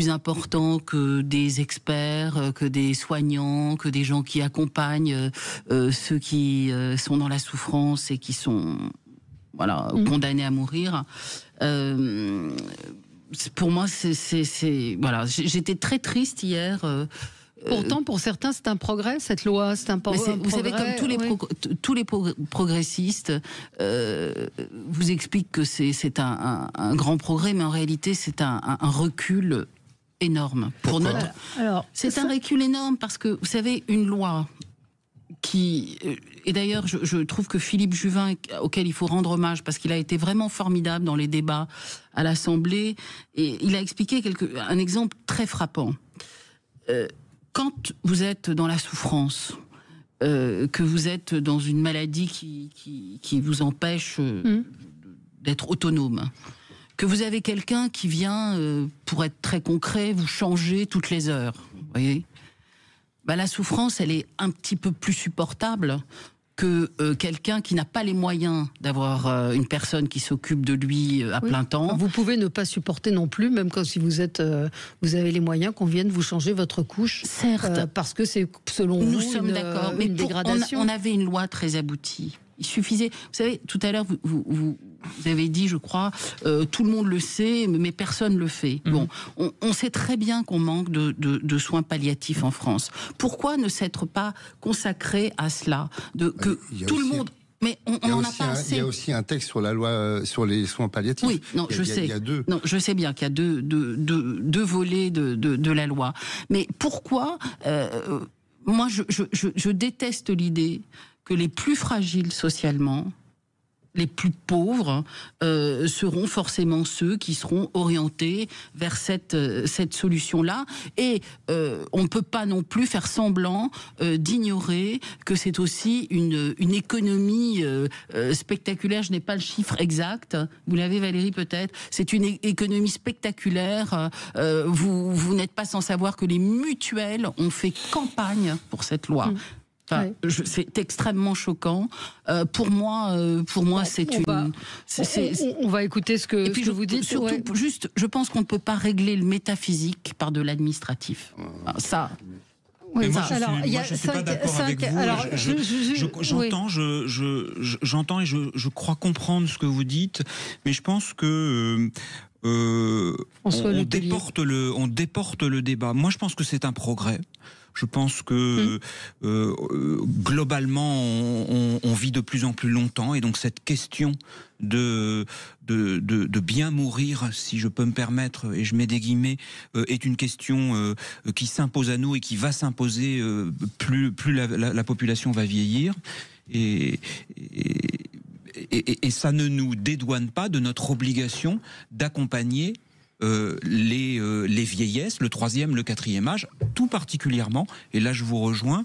important que des experts, que des soignants, que des gens qui accompagnent ceux qui sont dans la souffrance et qui sont condamnés à mourir. Pour moi, voilà. J'étais très triste hier. Pourtant, pour certains, c'est un progrès, cette loi. C'est un progrès. Vous savez, comme tous les progressistes vous expliquent que c'est un grand progrès, mais en réalité, c'est un recul énorme. C'est un recul énorme parce que, vous savez, une loi et d'ailleurs, je trouve que Philippe Juvin, auquel il faut rendre hommage, parce qu'il a été vraiment formidable dans les débats à l'Assemblée, et il a expliqué un exemple très frappant. Quand vous êtes dans la souffrance, que vous êtes dans une maladie qui vous empêche d'être autonome, que vous avez quelqu'un qui vient, pour être très concret, vous changer toutes les heures, vous voyez ? La souffrance, elle est un petit peu plus supportable que quelqu'un qui n'a pas les moyens d'avoir une personne qui s'occupe de lui à plein temps. Vous pouvez ne pas supporter non plus, même quand si vous avez les moyens, qu'on vienne vous changer votre couche. Certes. Parce que c'est selon nous sommes d'accord, mais dégradation. On avait une loi très aboutie. Il suffisait. Vous savez, tout à l'heure, vous avez dit, je crois, tout le monde le sait, mais personne ne le fait. Bon, on sait très bien qu'on manque de soins palliatifs en France. Pourquoi ne s'être pas consacré à cela, que tout le monde. Mais on n'en a pas assez. Il y a aussi un texte sur la loi sur les soins palliatifs. Oui, non, je sais. Il y a deux. Non, je sais bien qu'il y a deux volets de la loi. Mais pourquoi moi, je déteste l'idée que les plus fragiles socialement, les plus pauvres, seront forcément ceux qui seront orientés vers cette solution-là. Et on ne peut pas non plus faire semblant d'ignorer que c'est aussi une économie spectaculaire. Je n'ai pas le chiffre exact. Vous l'avez, Valérie, peut-être. C'est une économie spectaculaire. Vous n'êtes pas sans savoir que les mutuelles ont fait campagne pour cette loi. C'est extrêmement choquant. Pour moi, c'est une. On va écouter ce que vous dites. Surtout, juste, je pense qu'on ne peut pas régler le métaphotaatif par de l'administratif. Ça. Oui, moi, je suis pas d'accord avec vous. J'entends et je crois comprendre ce que vous dites, mais je pense que on déporte le débat. Moi, je pense que c'est un progrès. Je pense que globalement, on vit de plus en plus longtemps, et donc cette question de bien mourir, si je peux me permettre, et je mets des guillemets, est une question qui s'impose à nous et qui va s'imposer plus la population va vieillir, et ça ne nous dédouane pas de notre obligation d'accompagner les vieillesses, le 3e, le 4e âge, tout particulièrement, et là je vous rejoins,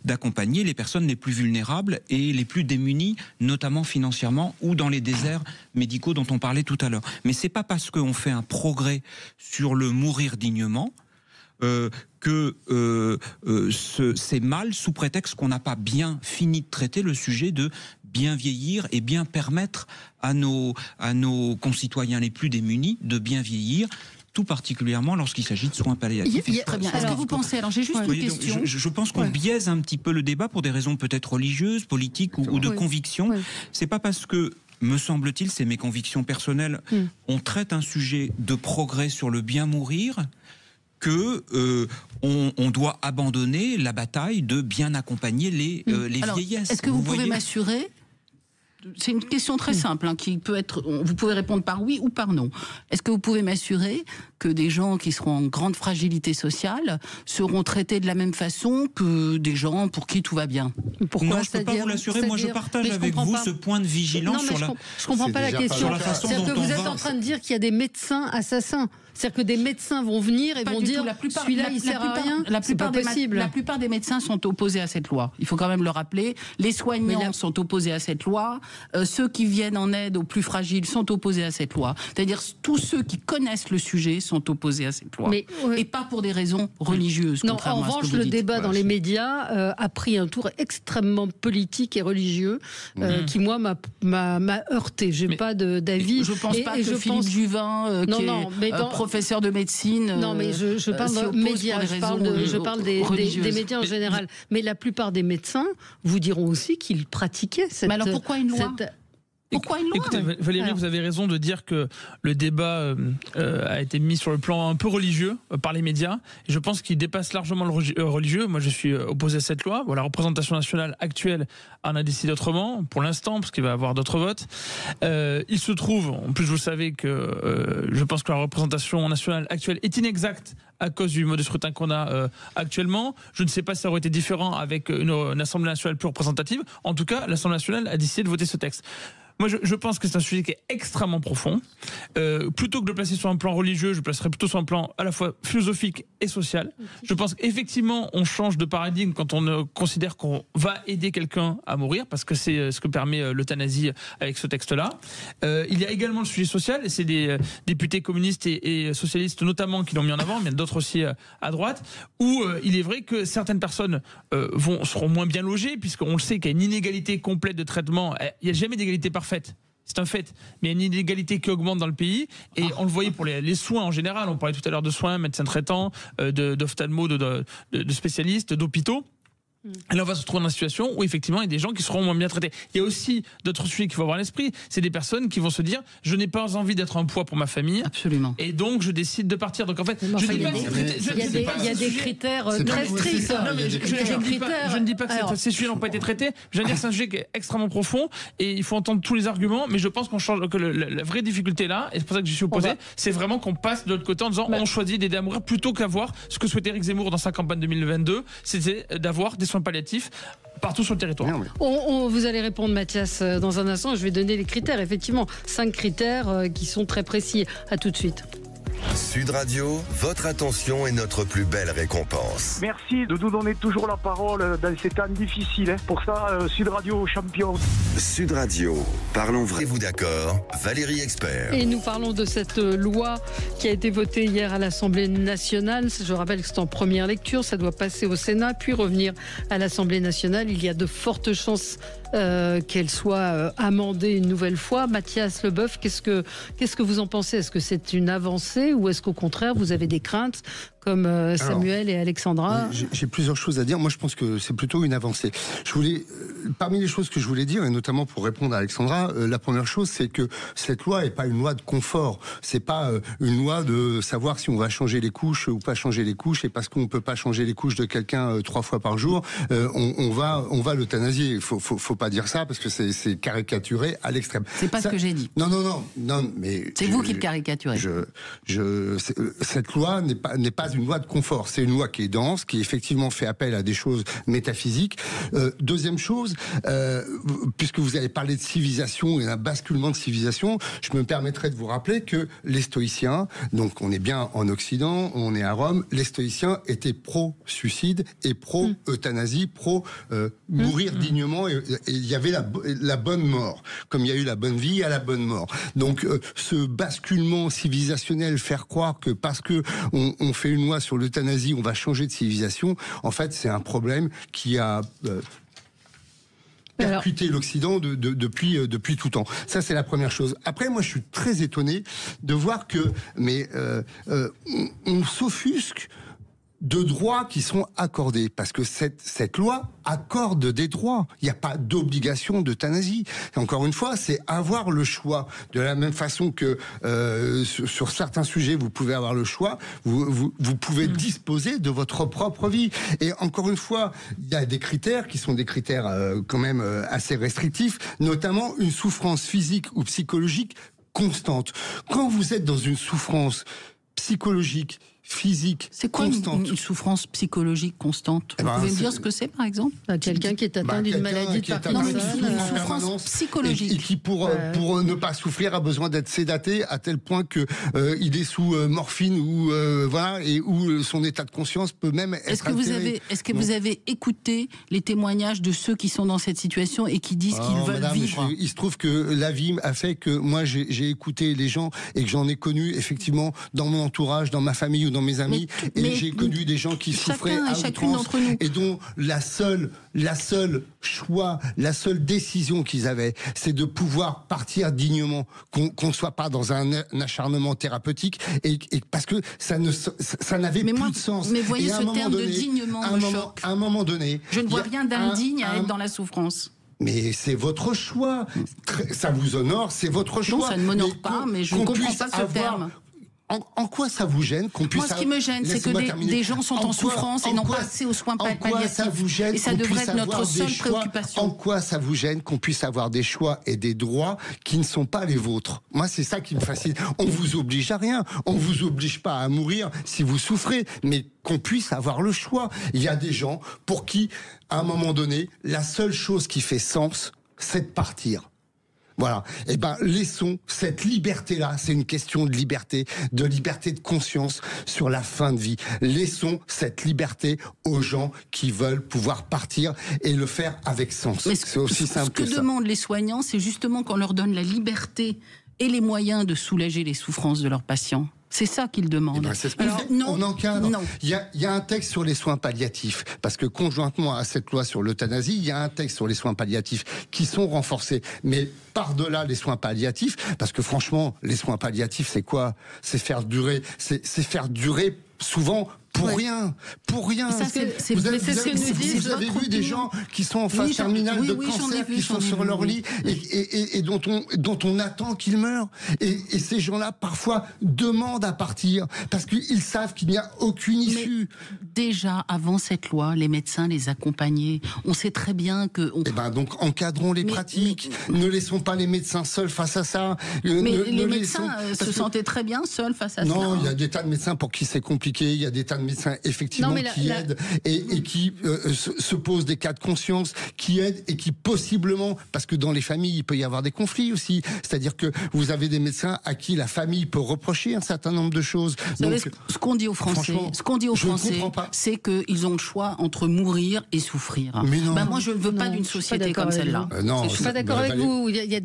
d'accompagner les personnes les plus vulnérables et les plus démunies, notamment financièrement, ou dans les déserts médicaux dont on parlait tout à l'heure. Mais c'est pas parce qu'on fait un progrès sur le mourir dignement que c'est mal sous prétexte qu'on n'a pas bien fini de traiter le sujet de bien vieillir et bien permettre à nos concitoyens les plus démunis de bien vieillir, tout particulièrement lorsqu'il s'agit de soins palliatifs. Très bien. Est-ce que vous pensez, alors j'ai juste une question. Je pense qu'on biaise un petit peu le débat pour des raisons peut-être religieuses, politiques ou de conviction. C'est pas parce que, me semble-t-il, c'est mes convictions personnelles, on traite un sujet de progrès sur le bien mourir que on doit abandonner la bataille de bien accompagner les vieillesses. Est-ce que vous pouvez m'assurer? C'est une question très simple, qui peut être. Vous pouvez répondre par oui ou par non. Est-ce que vous pouvez m'assurer que des gens qui seront en grande fragilité sociale seront traités de la même façon que des gens pour qui tout va bien? Pourquoi? Non, je ne peux pas vous l'assurer. Moi, je partage avec vous ce point de vigilance sur la. Je comprends pas la question. C'est-à-dire que vous êtes en train de dire qu'il y a des médecins assassins. C'est-à-dire que des médecins vont venir et vont dire celui-là il sert à rien. C'est pas possible. La plupart des médecins sont opposés à cette loi. Il faut quand même le rappeler. Les soignants sont opposés à cette loi. Ceux qui viennent en aide aux plus fragiles sont opposés à cette loi. C'est-à-dire tous ceux qui connaissent le sujet sont opposés à cette loi. Et pas pour des raisons religieuses. Non, en revanche, le débat dans les médias a pris un tour extrêmement politique et religieux qui, moi, m'a heurté. J'ai pas d'avis. Je pense pas que Philippe Juvin, qui est professeur de médecine. Non, mais je parle de médias, je parle des médias en général. Mais la plupart des médecins vous diront aussi qu'ils pratiquaient cette. Mais alors pourquoi une loi? Pourquoi une loi? Écoutez, Valérie, vous avez raison de dire que le débat a été mis sur le plan un peu religieux par les médias. Et je pense qu'il dépasse largement le religieux. Moi, je suis opposé à cette loi. Bon, la représentation nationale actuelle en a décidé autrement, pour l'instant, parce qu'il va y avoir d'autres votes. Il se trouve, en plus, vous savez que je pense que la représentation nationale actuelle est inexacte à cause du mode de scrutin qu'on a actuellement. Je ne sais pas si ça aurait été différent avec une Assemblée nationale plus représentative. En tout cas, l'Assemblée nationale a décidé de voter ce texte. Moi, je pense que c'est un sujet qui est extrêmement profond. Plutôt que de le placer sur un plan religieux, je le placerais plutôt sur un plan à la fois philosophique et social. Je pense qu'effectivement, on change de paradigme quand on considère qu'on va aider quelqu'un à mourir, parce que c'est ce que permet l'euthanasie avec ce texte-là. Il y a également le sujet social, et c'est des députés communistes et socialistes notamment qui l'ont mis en avant, mais d'autres aussi à droite, où il est vrai que certaines personnes seront moins bien logées, puisqu'on le sait qu'il y a une inégalité complète de traitement. Il n'y a jamais d'égalité parfaite. C'est un fait. Mais il y a une inégalité qui augmente dans le pays. Et on le voyait pour les soins en général. On parlait tout à l'heure de soins, médecins traitants, d'ophtalmo, de spécialistes, d'hôpitaux. Et là, on va se retrouver dans une situation où effectivement, il y a des gens qui seront moins bien traités. Il y a aussi d'autres sujets qu'il faut avoir à l'esprit. C'est des personnes qui vont se dire, je n'ai pas envie d'être un poids pour ma famille. Absolument. Et donc, je décide de partir. Donc en fait, il y a des critères très stricts. Je ne dis pas que ces sujets n'ont pas été traités. Je veux dire que c'est un sujet qui est extrêmement profond et il faut entendre tous les arguments. Mais je pense qu'on change, que la vraie difficulté là, et c'est pour ça que je suis opposé, c'est vraiment qu'on passe de l'autre côté en disant, on choisit d'aider à mourir plutôt qu'avoir ce que souhaitait Éric Zemmour dans sa campagne 2022, c'était d'avoir des soins palliatifs partout sur le territoire. Vous allez répondre, Mathias, dans un instant. Je vais donner les critères. Effectivement, 5 critères qui sont très précis. À tout de suite. Sud Radio, votre attention est notre plus belle récompense. Merci de nous donner toujours la parole dans ces temps difficiles. Pour ça, Sud Radio champion. Sud Radio, parlons vrai. Êtes-vous d'accord? Valérie Expert. Et nous parlons de cette loi qui a été votée hier à l'Assemblée nationale. Je rappelle que c'est en première lecture. Ça doit passer au Sénat, puis revenir à l'Assemblée nationale. Il y a de fortes chances qu'elle soit amendée une nouvelle fois. Mathias Leboeuf, qu'est-ce que vous en pensez? Est-ce que c'est une avancée ou est-ce qu'au contraire vous avez des craintes comme Samuel et Alexandra? J'ai plusieurs choses à dire. Moi, je pense que c'est plutôt une avancée. Parmi les choses que je voulais dire, et notamment pour répondre à Alexandra, la première chose, c'est que cette loi n'est pas une loi de confort. C'est pas une loi de savoir si on va changer les couches ou pas changer les couches, et parce qu'on peut pas changer les couches de quelqu'un 3 fois par jour, on va l'euthanasier. Faut pas dire ça parce que c'est caricaturé à l'extrême. C'est pas ce que j'ai dit. Non, mais c'est vous qui le caricaturez. Cette loi n'est pas une loi de confort. C'est une loi qui est dense, qui effectivement fait appel à des choses métaphysiques. Deuxième chose, puisque vous avez parlé de civilisation et d'un basculement de civilisation, je me permettrai de vous rappeler que les stoïciens, donc on est bien en Occident, on est à Rome, les stoïciens étaient pro-suicide et pro-euthanasie, pro-mourir dignement, et il y avait la bonne mort, comme il y a eu la bonne vie à la bonne mort. Donc ce basculement civilisationnel, faire croire que parce que on fait une une loi sur l'euthanasie, on va changer de civilisation. En fait, c'est un problème qui a percuté l'Occident depuis tout temps. Ça, c'est la première chose. Après, moi, je suis très étonné de voir que, on s'offusque de droits qui sont accordés, parce que cette loi accorde des droits. Il n'y a pas d'obligation d'euthanasie. Encore une fois, c'est avoir le choix. De la même façon que sur certains sujets, vous pouvez avoir le choix, vous pouvez disposer de votre propre vie. Et encore une fois, il y a des critères qui sont des critères quand même assez restrictifs, notamment une souffrance physique ou psychologique constante. Quand vous êtes dans une souffrance psychologique, physique, c'est quoi une souffrance psychologique constante? Vous pouvez me dire ce que c'est, par exemple? Quelqu'un qui est atteint d'une maladie de Parkinson. Une souffrance psychologique. Et qui, pour ne pas souffrir, a besoin d'être sédaté à tel point que il est sous morphine ou et où son état de conscience peut même être altéré. Est-ce que vous avez écouté les témoignages de ceux qui sont dans cette situation et qui disent qu'ils veulent vivre? Il se trouve que la vie a fait que moi j'ai écouté les gens et que j'en ai connu effectivement dans mon entourage, dans ma famille ou dans mes amis, et j'ai connu des gens qui souffraient à outrance et dont la seule choix, la seule décision qu'ils avaient, c'est de pouvoir partir dignement, qu'on ne soit pas dans un acharnement thérapeutique, et parce que ça n'avait plus de sens. Mais voyez, ce terme de dignement me choque. À un moment donné, je ne vois rien d'indigne à être dans la souffrance. Mais c'est votre choix. Ça vous honore, c'est votre choix. Non, ça ne m'honore pas, mais je ne comprends pas ce terme. En quoi ça vous gêne qu'on puisse... Moi, ce qui me gêne, c'est que des gens sont en souffrance et n'ont pas accès aux soins palliatifs. En quoi ça vous gêne? Et ça devrait être notre seule préoccupation. En quoi ça vous gêne qu'on puisse avoir des choix et des droits qui ne sont pas les vôtres? Moi, c'est ça qui me fascine. On vous oblige à rien. On vous oblige pas à mourir si vous souffrez, mais qu'on puisse avoir le choix. Il y a des gens pour qui, à un moment donné, la seule chose qui fait sens, c'est de partir. Voilà. Eh ben, laissons cette liberté-là. C'est une question de liberté de conscience sur la fin de vie. Laissons cette liberté aux gens qui veulent pouvoir partir et le faire avec sens. C'est aussi simple que ça. Ce que demandent les soignants, c'est justement qu'on leur donne la liberté et les moyens de soulager les souffrances de leurs patients. C'est ça qu'ils demandent. C'est ce on encadre. Il y a un texte sur les soins palliatifs, parce que conjointement à cette loi sur l'euthanasie, il y a un texte sur les soins palliatifs qui sont renforcés. Mais par-delà les soins palliatifs, parce que franchement, les soins palliatifs, c'est quoi? C'est faire durer souvent pour rien. Vous avez vu des gens qui sont en phase terminale de cancer, qui sont sur leur lit et dont on attend qu'ils meurent. Et ces gens-là, parfois, demandent à partir parce qu'ils savent qu'il n'y a aucune issue. Mais déjà, avant cette loi, les médecins les accompagnaient. On sait très bien que... donc, encadrons les pratiques. Ne laissons pas les médecins seuls face à ça. Les médecins se sentaient très bien seuls face à ça. Non, il y a des tas de médecins pour qui c'est compliqué. Il y a des tas de médecins effectivement qui aident et qui se posent des cas de conscience, qui aident et qui possiblement, parce que dans les familles il peut y avoir des conflits aussi, c'est-à-dire que vous avez des médecins à qui la famille peut reprocher un certain nombre de choses. Vous savez, ce qu'on dit aux Français, c'est qu'ils ont le choix entre mourir et souffrir. Mais non. Moi je ne veux pas d'une société comme celle-là. Je suis pas d'accord avec vous. Il y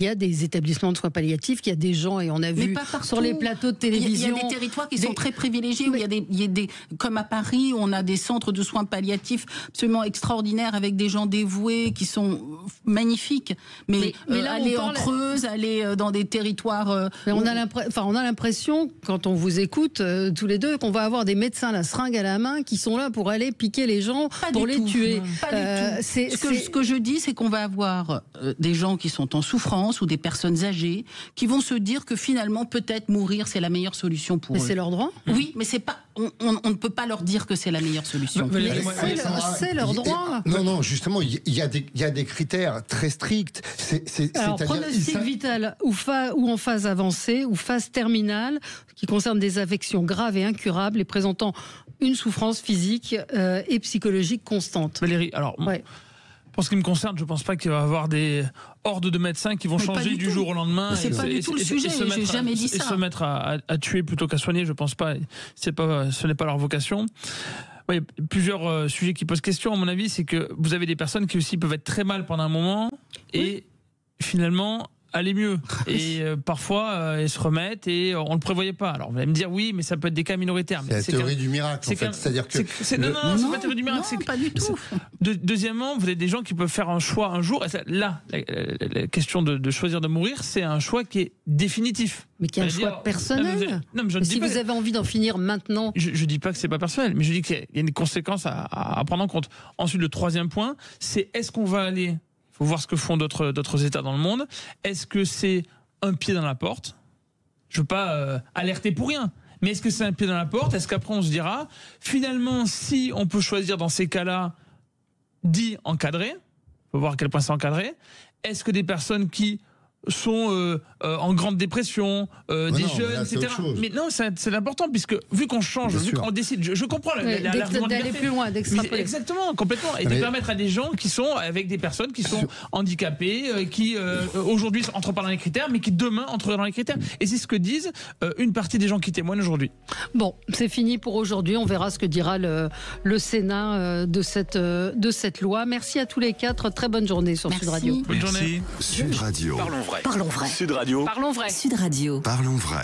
a des établissements de soins palliatifs, il y a des gens, et on a vu sur les plateaux de télévision. Il y a des territoires qui sont très privilégiés, où il y a des, comme à Paris, on a des centres de soins palliatifs absolument extraordinaires avec des gens dévoués qui sont magnifiques. Mais là, aller en Creuse, aller dans des territoires. On a l'impression, quand on vous écoute tous les deux, qu'on va avoir des médecins la seringue à la main qui sont là pour aller piquer les gens, pour les tuer. Pas du tout. Ce que je dis, c'est qu'on va avoir des gens qui sont en souffrance ou des personnes âgées qui vont se dire que finalement, peut-être mourir, c'est la meilleure solution pour eux. Mais c'est leur droit. Oui, mais c'est pas. On ne peut pas leur dire que c'est la meilleure solution. C'est leur droit. Non, justement, il y a des critères très stricts. Alors, pronostic vital ou en phase avancée ou phase terminale, qui concerne des affections graves et incurables et présentant une souffrance physique et psychologique constante. Valérie, alors... Pour ce qui me concerne, je ne pense pas qu'il va y avoir des hordes de médecins qui vont changer du jour au lendemain. C'est pas du tout le sujet, j'ai jamais dit ça. Et se mettre à tuer plutôt qu'à soigner, je ne pense pas. Ce n'est pas leur vocation. Il y a plusieurs sujets qui posent question, à mon avis. C'est que vous avez des personnes qui aussi peuvent être très mal pendant un moment et finalement aller mieux. Et parfois, ils se remettent et on ne le prévoyait pas. Alors, vous allez me dire, oui, mais ça peut être des cas minoritaires. C'est la théorie du miracle, en fait. C'est-à-dire que... Non, c'est pas la théorie du miracle. Non, pas du tout. Deuxièmement, vous avez des gens qui peuvent faire un choix un jour. Et là, la question de choisir de mourir, c'est un choix qui est définitif. Mais qui est un choix personnel. Non, mais si vous avez envie d'en finir maintenant... Je dis pas que c'est pas personnel, mais je dis qu'il y a une conséquence à prendre en compte. Ensuite, le troisième point, c'est est-ce qu'on va aller... Il faut voir ce que font d'autres États dans le monde. Est-ce que c'est un pied dans la porte? Je ne veux pas alerter pour rien. Mais est-ce que c'est un pied dans la porte? Est-ce qu'après on se dira, finalement, si on peut choisir dans ces cas-là, dit encadré, il faut voir à quel point c'est encadré, est-ce que des personnes qui sont en grande dépression, des jeunes, là, etc. Mais non, c'est important, puisque vu qu'on change, vu qu'on décide, je comprends l'argument d'aller plus loin, d'extrapoler. Exactement, complètement. Et de permettre à des gens qui sont avec des personnes qui sont handicapées, qui aujourd'hui entrent pas dans les critères, mais qui demain entreront dans les critères. Et c'est ce que disent une partie des gens qui témoignent aujourd'hui. Bon, c'est fini pour aujourd'hui. On verra ce que dira le Sénat de cette loi. Merci à tous les quatre. Très bonne journée sur Sud Radio. Bonne journée. Sud Radio. Parlons vrai. Parlons vrai. Sud Radio. Parlons vrai. Sud Radio. Parlons vrai.